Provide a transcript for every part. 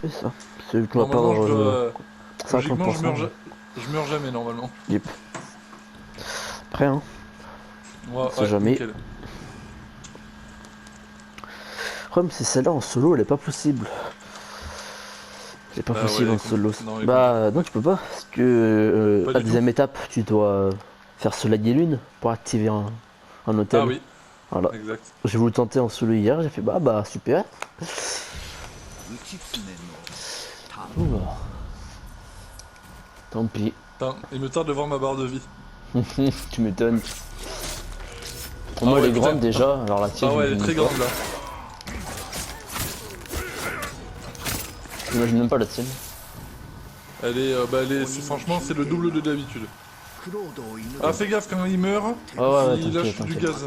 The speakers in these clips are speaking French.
C'est ça. C'est qu'on va pas Normalement, avoir je dois... Logiquement, 50%. je meurs jamais, normalement. Yep. Après, hein, on sait Ouais, jamais. nickel. Le problème, c'est celle-là en solo, elle est pas possible. C'est pas Bah ouais, possible en solo. non, elle est compliquée. Bah, non, tu peux pas. Parce que Pas la du tout. deuxième étape, tu dois faire Soleil et Lune pour activer un Ah hôtel. oui, Voilà. exact. J'ai voulu tenter en solo hier, j'ai fait bah super. Ouh, bah, tant pis. Putain, il me tarde de voir ma barre de vie. Tu m'étonnes. Pour Ah moi, elle ouais, est putain. grande déjà, alors la tienne, Ah ouais, elle est j'imagine très même pas. grande là. J'imagine même pas la tienne. Franchement, c'est le double de d'habitude. Ah, fais gaffe quand il meurt, Ah ouais, il t'inquiète, lâche du t'inquiète. gaz.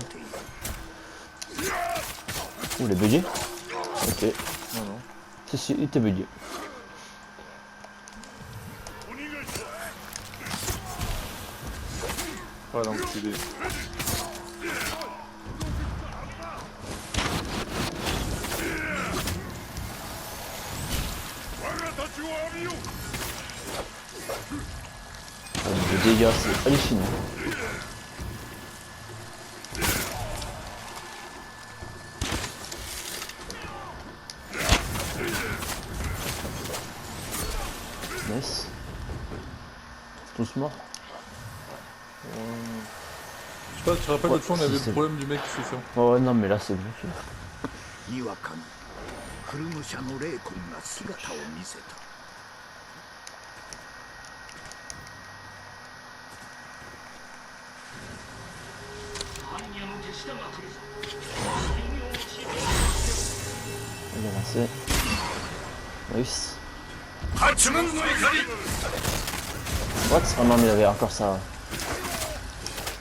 Ouh, il est bugué. Ok. Non, non. Si, il était bugué. Ah, l'enculé. Le dégât, c'est hallucinant. Nice. Tous morts. Je sais pas, tu te rappelles Ouais, l'autre fois, on avait c'est le problème du mec qui s'est fait. Oh ouais, non, mais là, c'est bon. にわかにクルム社の霊魂が姿を見せた。Il est lancé. Nice. 八門の怒り。 What? Oh non, mais il avait encore ça.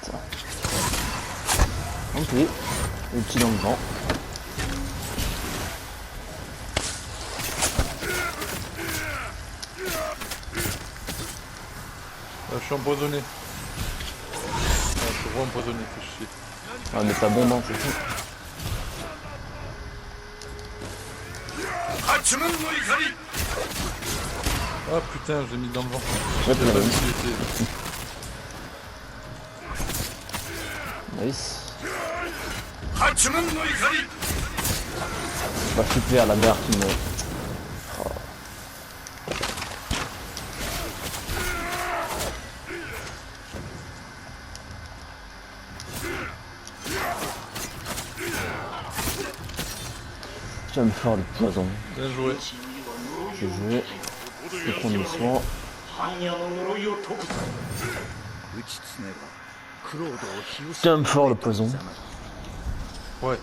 Putain. Ok. Le petit dans le vent. Ah, je suis empoisonné. Ah, je suis re-empoisonné, fais chier. Ah, mais ta bombe, hein, c'est tout. 八門の怒り。 Ah putain, je l'ai mis dans le vent. Ouais, J'ai t'as pas vu. vu qu'il était... Nice. 八門の怒り。 Bah, super, la merde qui me. Oh. J'aime faire le poison. Bien joué. Je vais. Je vais prendre le soin. 般若の呪いを解く。打ちつねばクロードを日吉 J'aime fort le poison. Ouais.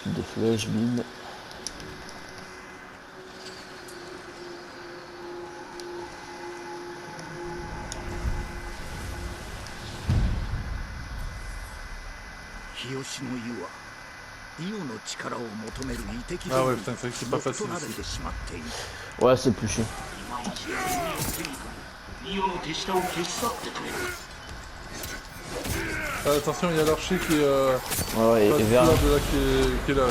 Des flèches, bim. Ah ouais, putain, c'est vrai que c'est pas facile ici. Ouais, c'est plus chiant. Ah, attention, il y a l'archer qui est... Ouais, ouais, et vers. de là, qui est là.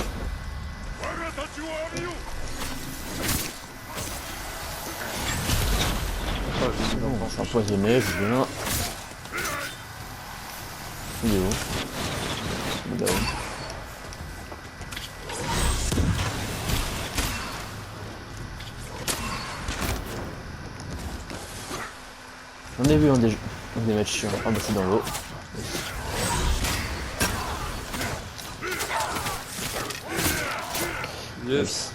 Ah, j'ai mis dans le On vent. s'est empoisonné, je viens. Il est où? Il est là-haut. J'en ai vu des matchs chiants. Ah bah c'est dans l'eau. Yes.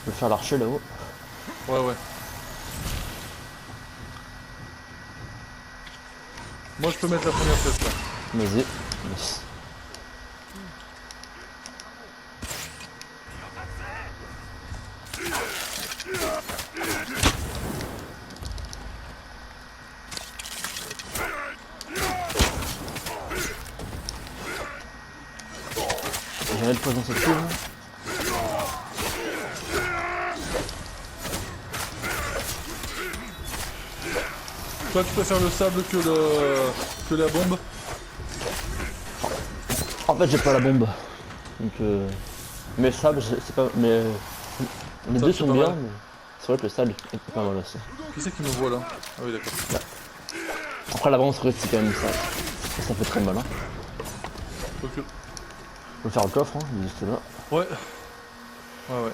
Je vais faire l'archer là-haut. Ouais, ouais. Moi, je peux mettre la première flèche là. Vas-y. Yes. J'ai jamais de poison cette fille. Toi, tu préfères le sable que la bombe? En fait, j'ai pas la bombe. Donc, mais sable, c'est pas. Mais les Ça, deux c'est sont pas bien, mal. mais c'est vrai que le sable est pas mal aussi. Qui c'est qui me voit là? Ah oui, d'accord. Après, la bronze russe, c'est quand même ça. Ça fait très mal. Hein. Ok. Faut faire le coffre, hein, il est juste là. Ouais. Ouais.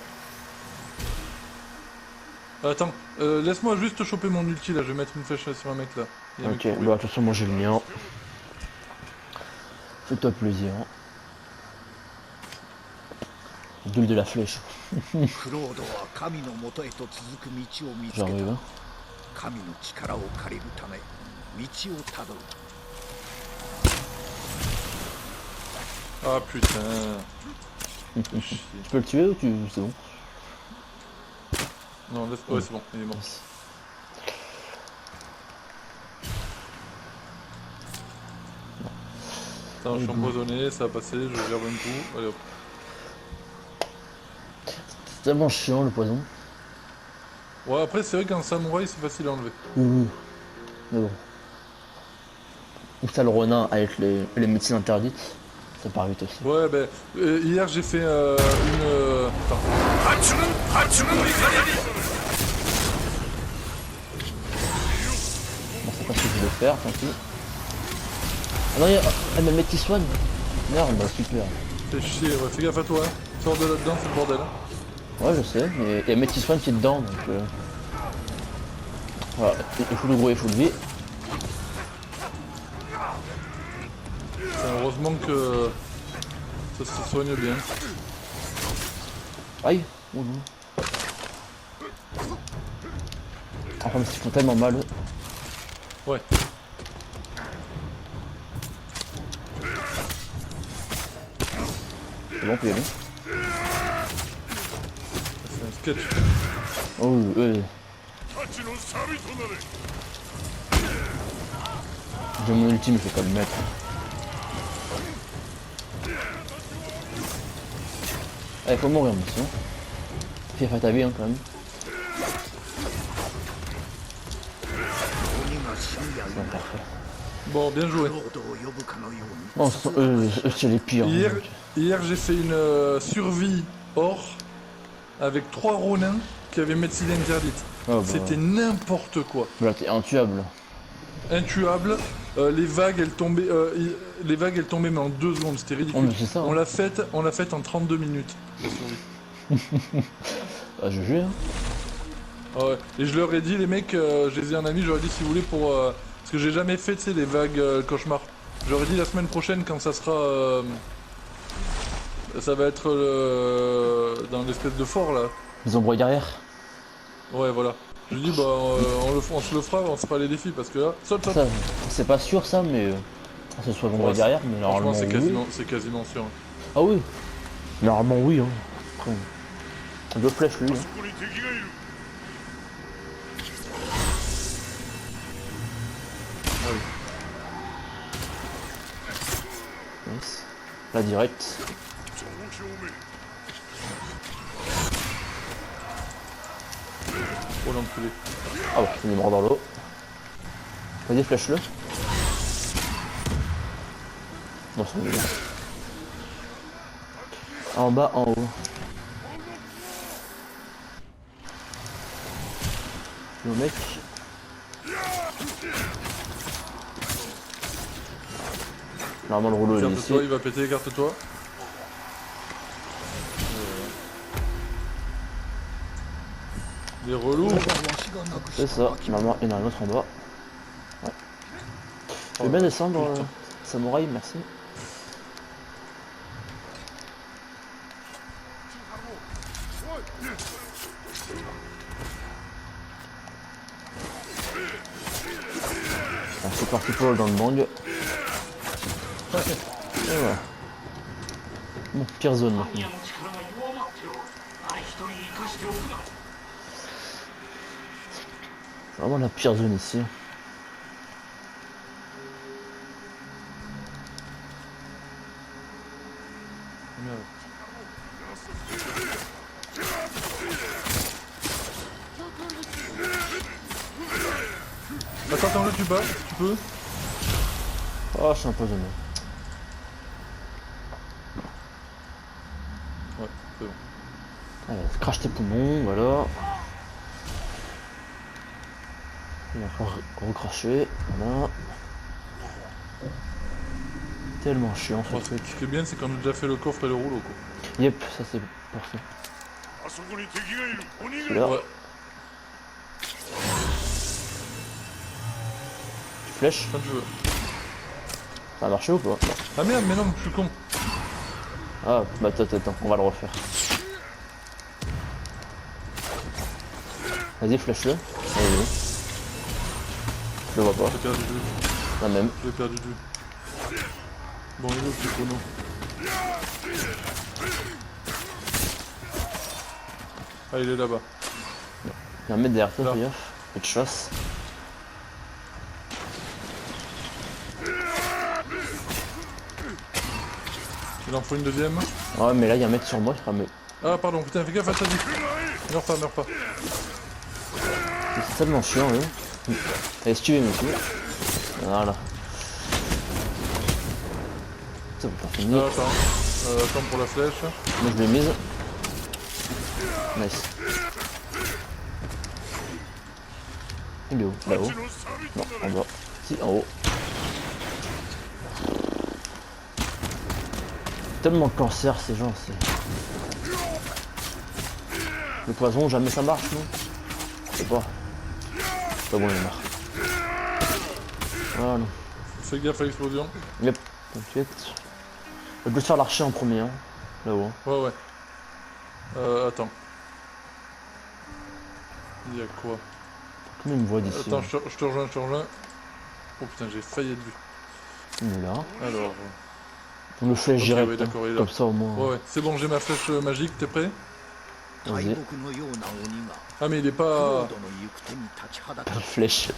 Attends, laisse-moi juste choper mon ulti là, je vais mettre une flèche sur un mec là. Il y a un mec Ok, qui courait. bah de toute façon, moi j'ai le mien. Fais-toi plaisir. Hein. Gueule de la flèche. クロードは神のもとへと続く道を見つけた J'arrive. Hein. 神の力を借りるため道をたどる Ah putain. Tu peux le tuer ou c'est bon? Non, laisse... Ouais, c'est bon, il est mort. Yes. Attends, je suis empoisonné, ça va passer, je gerbe un coup. Allez hop. C'est tellement chiant le poison. Ouais, après, c'est vrai qu'un samouraï, c'est facile à enlever. Oui. Mais bon. Ou t'as le Ronin avec les médecines interdites. Ça part vite aussi. Ouais, ben, hier j'ai fait Attends. Bon, c'est pas ce que je voulais faire, tant pis. Ah non, elle m'a mis Swan. Merde, bah super. Fais chier, ouais, fais gaffe à toi, hein. Sors de là-dedans, c'est le bordel. Hein. Ouais, je sais, mais il y a Métis Swan qui est dedans, donc voilà, il faut le gros, il faut le vie. Heureusement que ça se soigne bien. Aïe. Oh non. Enfin, mais ils font tellement mal. Eux. Ouais. C'est bon, on peut y aller. C'est un sketch. Oh oui. J'ai mon ultime, je vais pas le mettre. Allez, faut mourir, monsieur. Fais faire ta vie, hein, quand même. 鬼が深夜 C'est parfait. Bon, bien ク joué. ロードを呼ぶかのように Non, c'est les pires. Hier, Hein, hier j'ai fait une survie or avec 3 ronins qui avaient médecine interdite. oh, bah, C'était n'importe quoi. là, t'es intuable. Intuable. Les vagues elles tombaient mais en 2 secondes, c'était ridicule. Oh, mais c'est ça, hein. On l'a faite en 32 minutes. La survie. Ah, je joue, hein. Ah ouais. Et je leur ai dit les mecs, je les ai un ami, je leur ai dit si vous voulez pour parce que j'ai jamais fait tu sais les vagues cauchemars. Je leur ai dit la semaine prochaine quand ça sera ça va être dans l'espèce de fort là. Les ombres derrière. Ouais voilà. Je lui ai dit bah on se le fera, on se fera les défis parce que là, saute. Ça, c'est pas sûr ça, mais ce soit l'ombre Ouais, derrière, mais Franchement normalement c'est quasiment sûr. Ah oui. Normalement oui. Hein. Après, deux flèches lui. Hein. Nice. Là direct. Oh l'enculé. Ah bah, il est mort dans l'eau. Vas-y, flèche-le. Non, c'est bien. En bas, en haut. Le mec. Normalement, le rouleau il est ici. Écarte-toi, il va péter, écarte-toi. Les relous. わしがなく C'est した ça. 巻 Normalement, il y en a un autre en bas. Ouais. Je vais bien descendre, samouraï, merci. Ah, c'est parti pour le dans le bang. Et voilà. Bon, pire zone maintenant. Vraiment la pire zone ici. Attends, le tue pas, tu peux. Oh, je suis empoisonné. Allez, crache tes poumons, voilà. Il va encore recracher, voilà. Tellement chiant ce Bon, truc. ce qui est bien, c'est qu'on a déjà fait le coffre et le rouleau, quoi. Yep, ça c'est parfait. あそこに敵がいるお逃げ Celui-là, Ouais. tu flèches, Quand tu veux. ça a marché ou pas? Ah merde, mais non, je suis con. Ah, bah attends, on va le refaire. Vas-y, flèche-le. Allez, je le vois pas, J'ai perdu de vue. la même. Je l'ai perdu de vue. Bon, il est où le petit chrono? Ah, il est là-bas. Il y a un mec derrière toi, Là. fais gaffe. Et de chasse. Il en faut une deuxième. Ouais, mais là, il y a un mec sur moi, je crois, mais Ah, pardon, putain, fais gaffe à ta vie. Meurs pas, meurs pas. c'est tellement chiant, lui. Allez, esquiver, monsieur. Voilà. C'est pas fini. Ah, attends. Attends pour la flèche. Moi, je l'ai mise. Nice. Il est où? Là-haut? Non, en bas. Si, en haut. Tellement de cancer, ces gens, c'est... Le poison, jamais ça marche, non? Je sais pas. C'est pas bon, il est mort. Voilà. Fais gaffe à l'explosion. Yep, t'inquiète. Je vais faire l'archer en premier, hein. Là-haut. Ouais, ouais. Attends. Il y a quoi? Comment il me voit d'ici? Attends, je te rejoins, je te rejoins. Oh putain, j'ai failli être vu. Il est là. Alors. On le flèche Ok, direct, ouais, d'accord, hein. il est là. Comme ça au moins. Ouais, ouais. C'est bon, j'ai ma flèche magique, t'es prêt? 大 Vas-y. 木のような鬼が Ah, mais il est クロ pas. ードの行く手に立ちはだか Pas de flèche.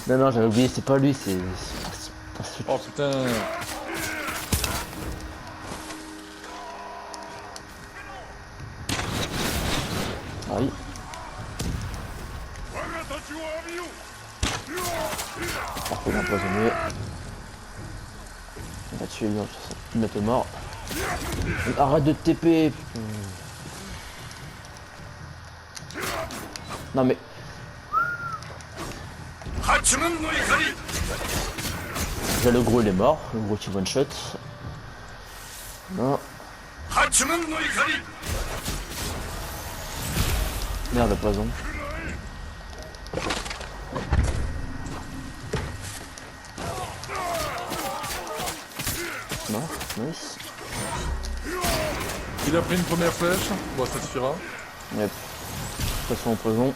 Non, non, j'avais oublié, c'est pas lui, c'est... Oh putain. Ah oui. 我がたちを浴びよ Parfait, l'empoisonné. On va tuer lui, de toute façon. Il est mort. Arrête de te TP, putain. Non mais... 八門の怒り Déjà le gros il est mort, le gros qui one shot. Non. 八門の怒り Merde, le poison. Non, nice. Il a pris une première flèche. Bon, ça suffira. Yep. De toute façon, en poison.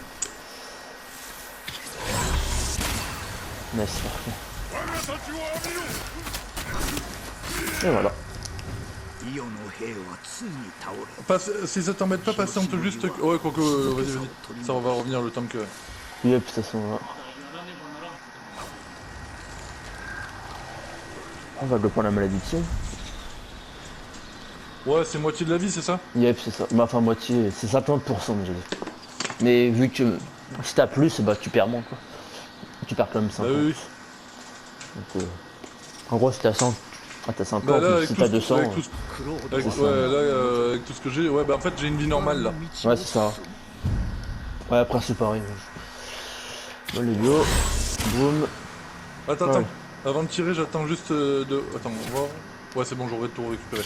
Nice, parfait. 我がたちを浴びよ Et voilà. イオの兵はついに倒れ Si ça t'embête pas, patiente juste. Ouais, quoique, vas-y, vas-y. Ça, on va revenir le temps que. Yep, de toute façon, là. On va le prendre la maladie de Ouais, c'est moitié de la vie, c'est ça? Yep, c'est ça. Bah, enfin, moitié, c'est 50% déjà. Mais vu que si t'as plus, bah tu perds moins quoi. Tu perds quand même 50. Bah oui, oui. Donc, en gros, si t'as 100, ah, t'as 50, Bah là, mais avec si tout, t'as 200, avec tout, クロード avec, は ça. ouais, là, avec tout ce que j'ai, ouais, bah en fait j'ai une vie normale là. ouais, c'est ça. Ouais, après c'est pareil. Bon, les go, boum. Attends, Ouais. attends. Avant de tirer, j'attends juste de. Attends, on va voir. Ouais, c'est bon, j'aurais tout récupéré.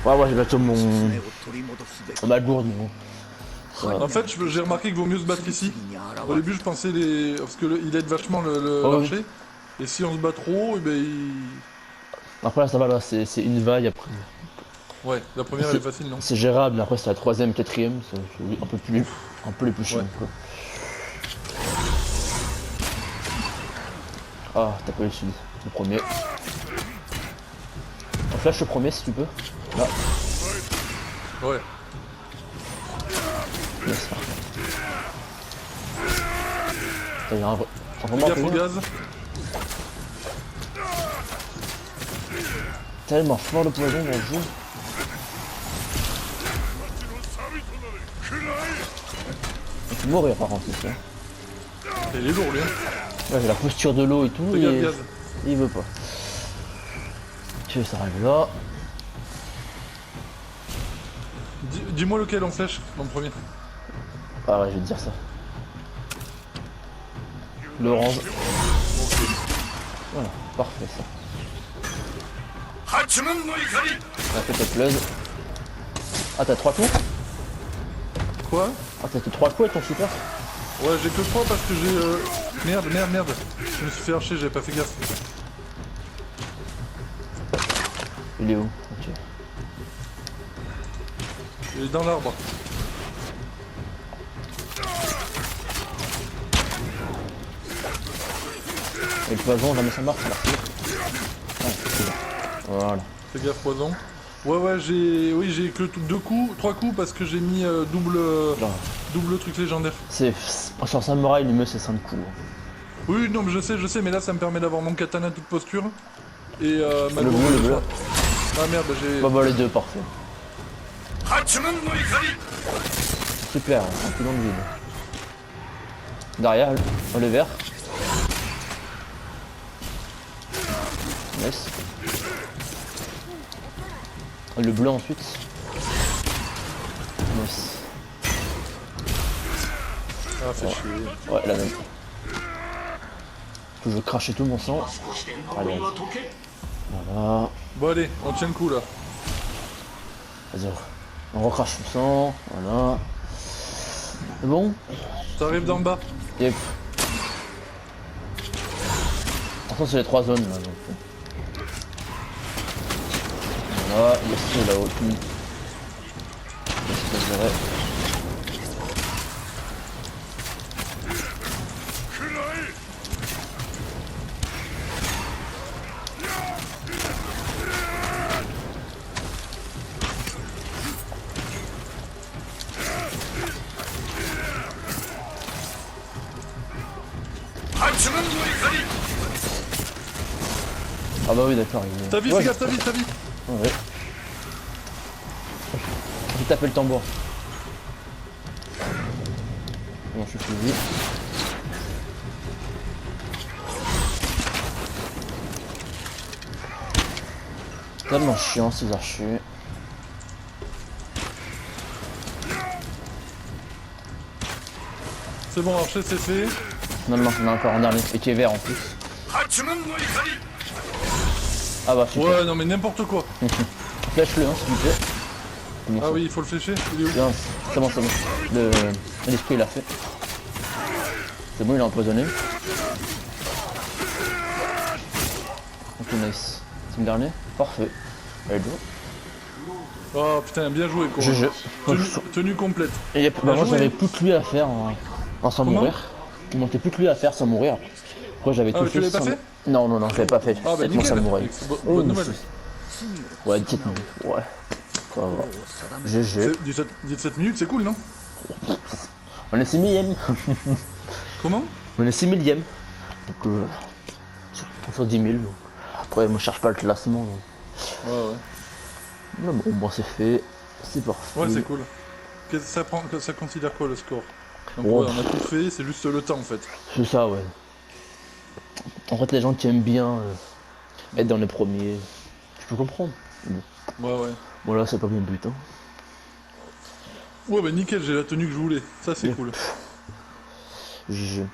Ouais, ouais, j'ai bientôt mon. 爪を取り戻すべく Ma gourde, mais bon. En fait, j'ai remarqué qu'il vaut mieux se battre ici. 次に現 Au れ début, je pensais les. Parce que il aide vachement le Oh, oui. l'archer. Et si on se bat trop, et ben il. Après là, ça va, là, c'est une vague. Après, Ouais, la première elle est facile, non? c'est gérable. Après, c'est la troisième, quatrième, c'est un peu plus chiant. Ouais. Quoi. Ah, t'as pas eu celui, le premier. On flash le premier si tu peux. Là, Ouais. yes, parfait. T'as eu un vrai. T'as Fais vraiment gaffe au fait gaz. tellement fort le poison dans le jeu. Il peut mourir par contre, c'est ça. Il est lourd lui, hein. Ouais, j'ai la posture de l'eau et tout, Fais gaffe, et gaz. il veut pas. Tu veux, ça arrive là. Dis-moi lequel en flèche, en premier. Ah ouais, je vais te dire ça. L'orange. Voilà, parfait ça. 八門の怒り On a fait ta pleuse. Ah, t'as 3 coups? Quoi? Ah, t'as que 3 coups avec ton super? Ouais, j'ai que 3 parce que j'ai... Merde. Je me suis fait archer, j'avais pas fait gaffe. Il est où? Ok. Il est dans l'arbre. Et le poison, jamais ça marche, ça marche. Ah, c'est bon. Voilà. Fais gaffe, poison. Ouais, j'ai... Oui, j'ai que 2 coups, 3 coups parce que j'ai mis double truc légendaire. Sur samouraï, le mieux c'est 5 coups. Oui, non, mais je sais, mais là, ça me permet d'avoir mon katana toute posture. Et ma Le gourde bleu, de le bleu. soin. Ah merde, j'ai... Bah, les deux, parfait. 八門の怒り Super, un coup dans le vide. Derrière, le vert. Nice. Le bleu ensuite. Nice. Ah, fait chier. Ouais, la même. Je veux cracher tout mon sang. Allez, voilà. Bon, allez, on tient le coup, là. Vas-y, on recrache le sang. Voilà. C'est bon? T'arrives d'en bas. Yep. Attention, c'est les 3 zones là. Donc. Voilà, il y a ceux là-haut. Je verrai. 八門の怒り Ah bah oui, d'accord. Il est... Ta vie, Ouais, fais gaffe, ta vie. Ouais. J'ai tapé le tambour. Bon, je suis suivi. Tellement chiant ces archers. C'est bon, archer, c'est fait. Non, non, il y en a encore un dernier. Et qui est vert en plus. 八門の怒り Ah bah super. Ouais, non, mais n'importe quoi. Flèche-le, hein, s'il vous plaît. Bon, Ah oui, il faut le flécher. Il est où? bien, c'est bon, c'est bon. L'esprit il l'a fait. C'est bon, il est empoisonné. Ok, nice. C'est le dernier? Parfait. Allez, go. Oh putain, bien joué, quoi. GG. Tenue complète. Et bah, moi joué. j'avais plus que lui à faire sans Comment mourir. Il manquait plus que lui à faire sans mourir. Après j'avais Ah, tout mais tu fait l'avais pas sans... fait? Non, non, non, je l'avais pas fait. Ah bah Avec mon nickel. samouraï. Bonne nouvelle. Ouais, 17 minutes. Ouais. Ça va. GG. 17 minutes, c'est cool, non? On est 6 millième. Comment? On est 6 millième. Donc sur 10 000. Donc. Après moi je cherche pas le classement. Donc. Ouais. Mais bon, moi c'est fait. C'est parfait. Ouais, c'est cool. Ça considère quoi le score? Donc Oh. ouais, on a tout fait, c'est juste le temps en fait. C'est ça, ouais. En fait, les gens qui aiment bien être dans les premiers, je peux comprendre. Ouais. Bon, là, c'est pas mon but. Hein. Ouais, bah nickel, j'ai la tenue que je voulais. Ça, c'est Ouais. cool. GG.